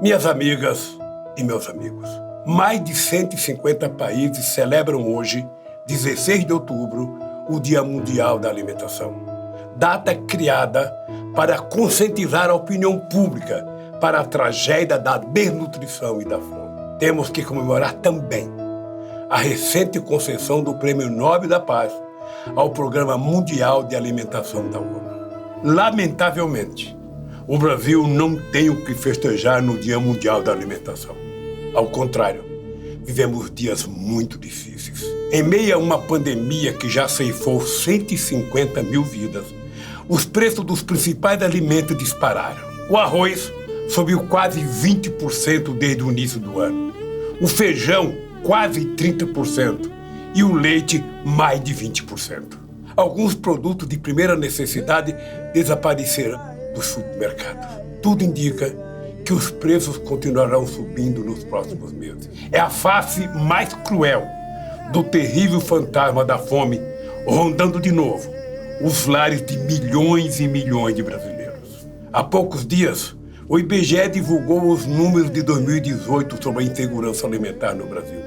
Minhas amigas e meus amigos, mais de 150 países celebram hoje, 16 de outubro, o Dia Mundial da Alimentação. Data criada para conscientizar a opinião pública para a tragédia da desnutrição e da fome. Temos que comemorar também a recente concessão do Prêmio Nobel da Paz ao Programa Mundial de Alimentação da ONU. Lamentavelmente, o Brasil não tem o que festejar no Dia Mundial da Alimentação. Ao contrário, vivemos dias muito difíceis. Em meio a uma pandemia que já ceifou 150 mil vidas, os preços dos principais alimentos dispararam. O arroz subiu quase 20% desde o início do ano. O feijão, quase 30%. E o leite, mais de 20%. Alguns produtos de primeira necessidade desapareceram do supermercado. Tudo indica que os preços continuarão subindo nos próximos meses. É a face mais cruel do terrível fantasma da fome rondando de novo os lares de milhões e milhões de brasileiros. Há poucos dias, o IBGE divulgou os números de 2018 sobre a insegurança alimentar no Brasil.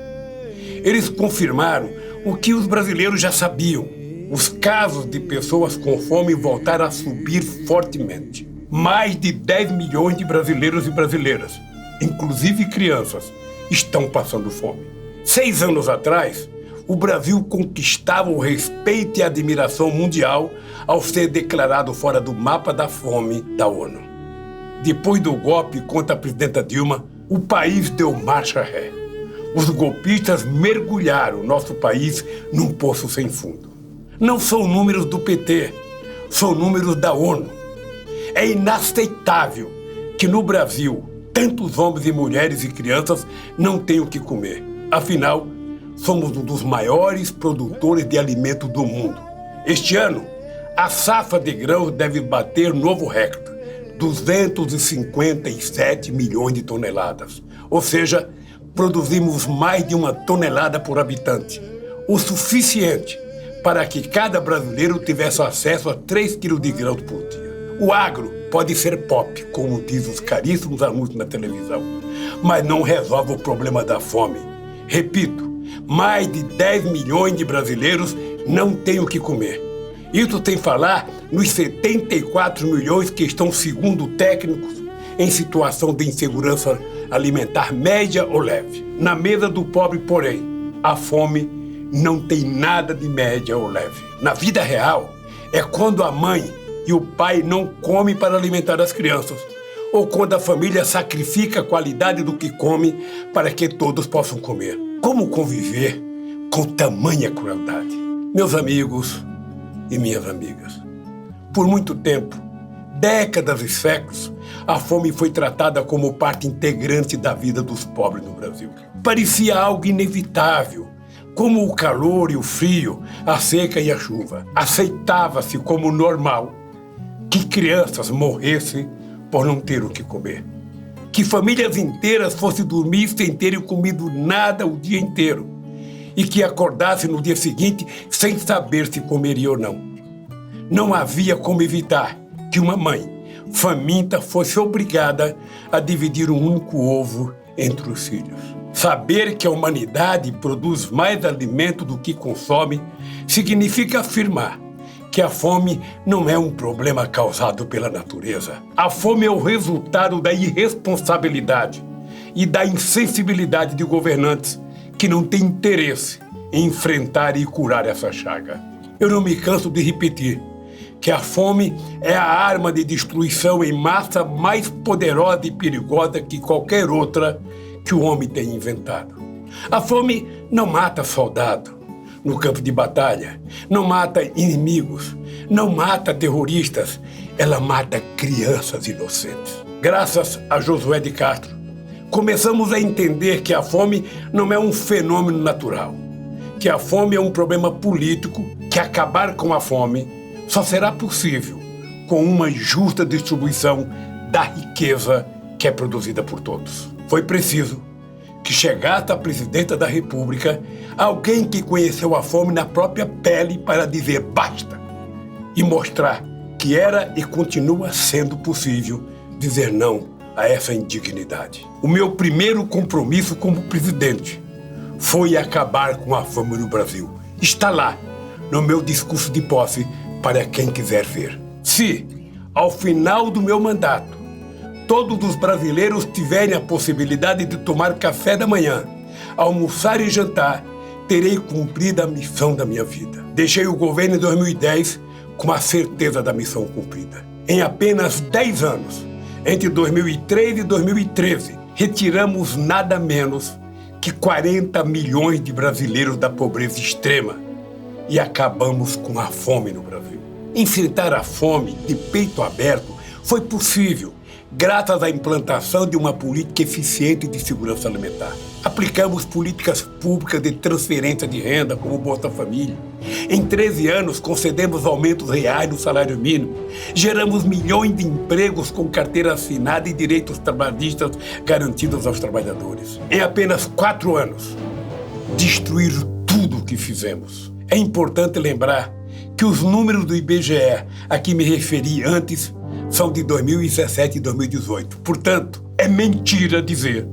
Eles confirmaram o que os brasileiros já sabiam. Os casos de pessoas com fome voltaram a subir fortemente. Mais de 10 milhões de brasileiros e brasileiras, inclusive crianças, estão passando fome. 6 anos atrás, o Brasil conquistava o respeito e a admiração mundial ao ser declarado fora do mapa da fome da ONU. Depois do golpe contra a presidenta Dilma, o país deu marcha ré. Os golpistas mergulharam nosso país num poço sem fundo. Não são números do PT, são números da ONU. É inaceitável que no Brasil tantos homens e mulheres e crianças não tenham o que comer. Afinal, somos um dos maiores produtores de alimentos do mundo. Este ano, a safra de grãos deve bater novo recorde, 257 milhões de toneladas. Ou seja, produzimos mais de 1 tonelada por habitante, o suficiente para que cada brasileiro tivesse acesso a 3 quilos de grãos por dia. O agro pode ser pop, como diz os caríssimos anúncios na televisão, mas não resolve o problema da fome. Repito, mais de 10 milhões de brasileiros não têm o que comer. Isso sem falar nos 74 milhões que estão, segundo técnicos, em situação de insegurança alimentar média ou leve. Na mesa do pobre, porém, a fome não tem nada de média ou leve. Na vida real, é quando a mãe e o pai não comem para alimentar as crianças, ou quando a família sacrifica a qualidade do que come para que todos possam comer. Como conviver com tamanha crueldade? Meus amigos e minhas amigas, por muito tempo, décadas e séculos, a fome foi tratada como parte integrante da vida dos pobres no Brasil. Parecia algo inevitável, como o calor e o frio, a seca e a chuva. Aceitava-se como normal que crianças morressem por não ter o que comer. Que famílias inteiras fossem dormir sem terem comido nada o dia inteiro. E que acordassem no dia seguinte sem saber se comeria ou não. Não havia como evitar que uma mãe faminta fosse obrigada a dividir um único ovo entre os filhos. Saber que a humanidade produz mais alimento do que consome significa afirmar que a fome não é um problema causado pela natureza. A fome é o resultado da irresponsabilidade e da insensibilidade de governantes que não têm interesse em enfrentar e curar essa chaga. Eu não me canso de repetir que a fome é a arma de destruição em massa mais poderosa e perigosa que qualquer outra que o homem tenha inventado. A fome não mata soldado no campo de batalha, não mata inimigos, não mata terroristas, ela mata crianças inocentes. Graças a Josué de Castro, começamos a entender que a fome não é um fenômeno natural, que a fome é um problema político, que acabar com a fome só será possível com uma justa distribuição da riqueza que é produzida por todos. Foi preciso que chegasse à presidenta da República alguém que conheceu a fome na própria pele para dizer basta e mostrar que era e continua sendo possível dizer não a essa indignidade. O meu primeiro compromisso como presidente foi acabar com a fome no Brasil. Está lá, no meu discurso de posse, para quem quiser ver. Se, ao final do meu mandato, todos os brasileiros tiverem a possibilidade de tomar café da manhã, almoçar e jantar, terei cumprido a missão da minha vida. Deixei o governo em 2010 com a certeza da missão cumprida. Em apenas 10 anos, entre 2003 e 2013, retiramos nada menos que 40 milhões de brasileiros da pobreza extrema e acabamos com a fome no Brasil. Enfrentar a fome de peito aberto foi possível graças à implantação de uma política eficiente de segurança alimentar. Aplicamos políticas públicas de transferência de renda, como o Bolsa Família. Em 13 anos, concedemos aumentos reais do salário mínimo. Geramos milhões de empregos com carteira assinada e direitos trabalhistas garantidos aos trabalhadores. Em apenas 4 anos, destruíram tudo o que fizemos. É importante lembrar que os números do IBGE, a que me referi antes, são de 2017 e 2018. Portanto, é mentira dizer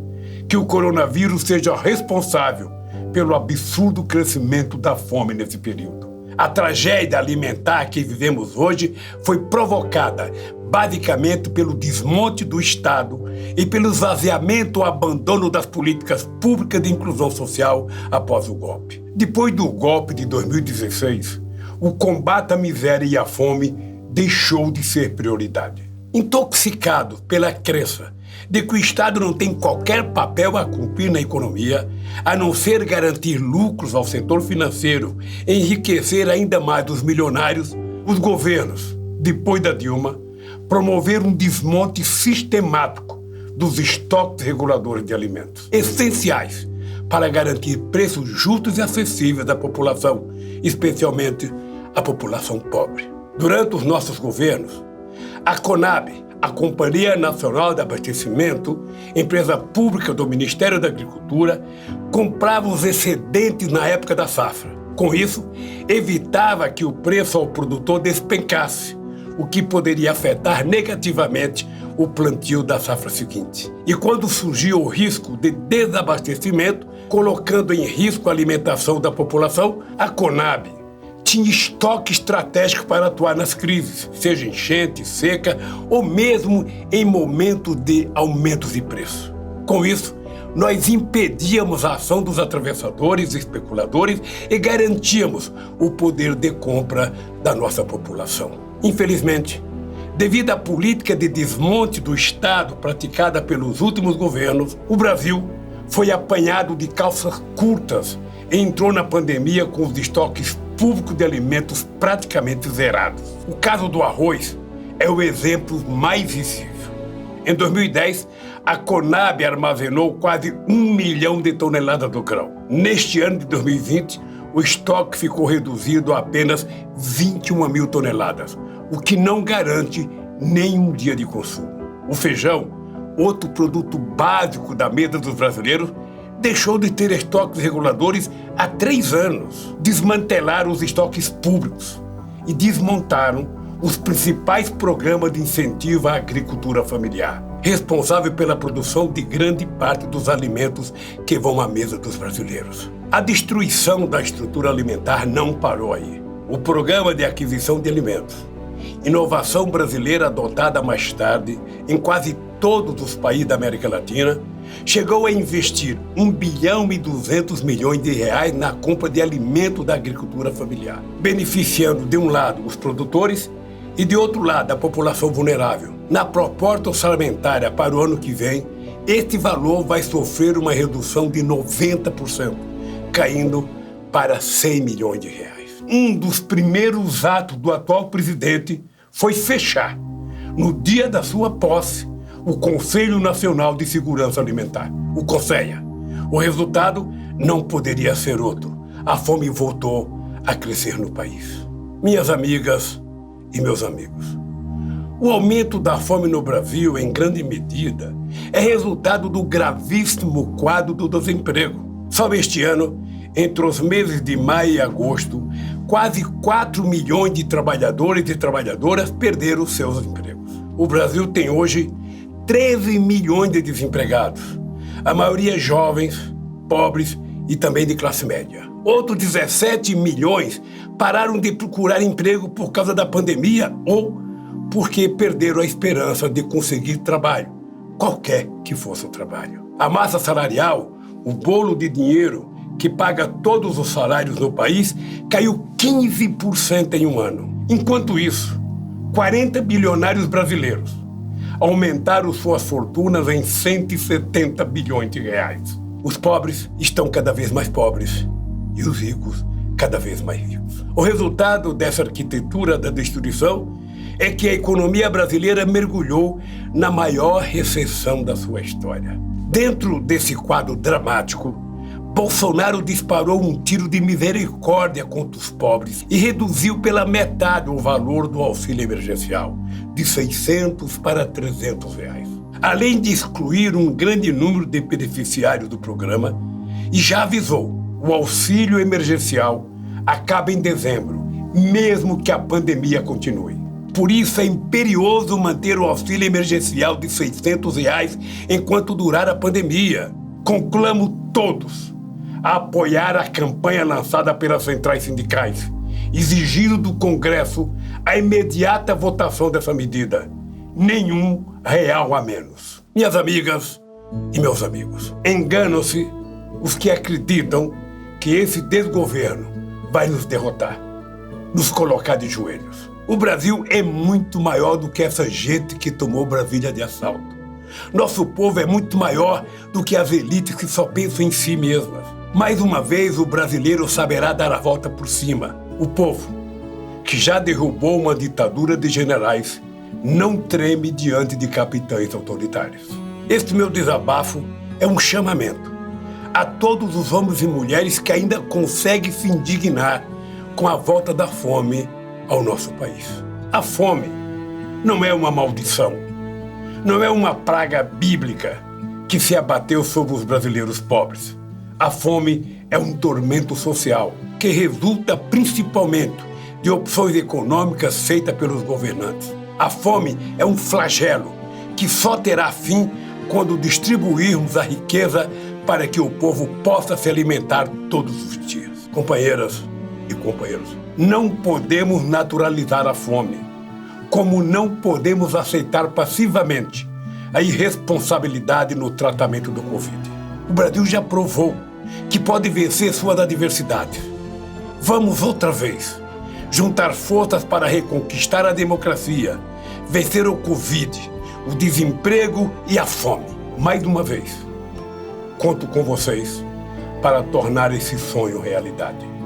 que o coronavírus seja responsável pelo absurdo crescimento da fome nesse período. A tragédia alimentar que vivemos hoje foi provocada basicamente pelo desmonte do Estado e pelo esvaziamento ou abandono das políticas públicas de inclusão social após o golpe. Depois do golpe de 2016, o combate à miséria e à fome deixou de ser prioridade. Intoxicado pela crença de que o Estado não tem qualquer papel a cumprir na economia, a não ser garantir lucros ao setor financeiro e enriquecer ainda mais os milionários, os governos, depois da Dilma, promoveram um desmonte sistemático dos estoques reguladores de alimentos, essenciais para garantir preços justos e acessíveis à população, especialmente à população pobre. Durante os nossos governos, a CONAB, a Companhia Nacional de Abastecimento, empresa pública do Ministério da Agricultura, comprava os excedentes na época da safra. Com isso, evitava que o preço ao produtor despencasse, o que poderia afetar negativamente o plantio da safra seguinte. E quando surgia o risco de desabastecimento, colocando em risco a alimentação da população, a CONAB tinha estoque estratégico para atuar nas crises, seja enchente, seca ou mesmo em momentos de aumentos de preço. Com isso, nós impedíamos a ação dos atravessadores e especuladores e garantíamos o poder de compra da nossa população. Infelizmente, devido à política de desmonte do Estado praticada pelos últimos governos, o Brasil foi apanhado de calças curtas e entrou na pandemia com os estoques públicos de alimentos praticamente zerados. O caso do arroz é o exemplo mais visível. Em 2010, a CONAB armazenou quase 1 milhão de toneladas do grão. Neste ano de 2020, o estoque ficou reduzido a apenas 21 mil toneladas, o que não garante nem um dia de consumo. O feijão, outro produto básico da mesa dos brasileiros, deixou de ter estoques reguladores há 3 anos. Desmantelaram os estoques públicos e desmontaram os principais programas de incentivo à agricultura familiar, responsável pela produção de grande parte dos alimentos que vão à mesa dos brasileiros. A destruição da estrutura alimentar não parou aí. O Programa de Aquisição de Alimentos, inovação brasileira adotada mais tarde em quase todos os países da América Latina, chegou a investir 1 bilhão e 200 milhões de reais na compra de alimentos da agricultura familiar, beneficiando de um lado os produtores e de outro lado a população vulnerável. Na proposta orçamentária para o ano que vem, este valor vai sofrer uma redução de 90%, caindo para 100 milhões de reais. Um dos primeiros atos do atual presidente foi fechar, no dia da sua posse, o Conselho Nacional de Segurança Alimentar, o CONSEA. O resultado não poderia ser outro. A fome voltou a crescer no país. Minhas amigas e meus amigos, o aumento da fome no Brasil, em grande medida, é resultado do gravíssimo quadro do desemprego. Só este ano, entre os meses de maio e agosto, quase 4 milhões de trabalhadores e trabalhadoras perderam seus empregos. O Brasil tem hoje 13 milhões de desempregados, a maioria jovens, pobres e também de classe média. Outros 17 milhões pararam de procurar emprego por causa da pandemia ou porque perderam a esperança de conseguir trabalho, qualquer que fosse o trabalho. A massa salarial, o bolo de dinheiro que paga todos os salários no país, caiu 15% em um ano. Enquanto isso, 40 bilionários brasileiros aumentaram suas fortunas em 170 bilhões de reais. Os pobres estão cada vez mais pobres e os ricos cada vez mais ricos. O resultado dessa arquitetura da destruição é que a economia brasileira mergulhou na maior recessão da sua história. Dentro desse quadro dramático, Bolsonaro disparou um tiro de misericórdia contra os pobres e reduziu pela metade o valor do auxílio emergencial, de 600 para 300 reais. Além de excluir um grande número de beneficiários do programa, e já avisou, o auxílio emergencial acaba em dezembro, mesmo que a pandemia continue. Por isso é imperioso manter o auxílio emergencial de 600 reais enquanto durar a pandemia. Conclamo todos a apoiar a campanha lançada pelas centrais sindicais, exigindo do Congresso a imediata votação dessa medida. Nenhum real a menos. Minhas amigas e meus amigos, enganam-se os que acreditam que esse desgoverno vai nos derrotar, nos colocar de joelhos. O Brasil é muito maior do que essa gente que tomou Brasília de assalto. Nosso povo é muito maior do que as elites que só pensam em si mesmas. Mais uma vez, o brasileiro saberá dar a volta por cima. O povo, que já derrubou uma ditadura de generais, não treme diante de capitães autoritários. Este meu desabafo é um chamamento a todos os homens e mulheres que ainda conseguem se indignar com a volta da fome ao nosso país. A fome não é uma maldição, não é uma praga bíblica que se abateu sobre os brasileiros pobres. A fome é um tormento social que resulta principalmente de opções econômicas feitas pelos governantes. A fome é um flagelo que só terá fim quando distribuirmos a riqueza para que o povo possa se alimentar todos os dias. Companheiras e companheiros, não podemos naturalizar a fome, como não podemos aceitar passivamente a irresponsabilidade no tratamento do Covid. O Brasil já provou que pode vencer suas adversidades. Vamos outra vez juntar forças para reconquistar a democracia, vencer o Covid, o desemprego e a fome. Mais uma vez, conto com vocês para tornar esse sonho realidade.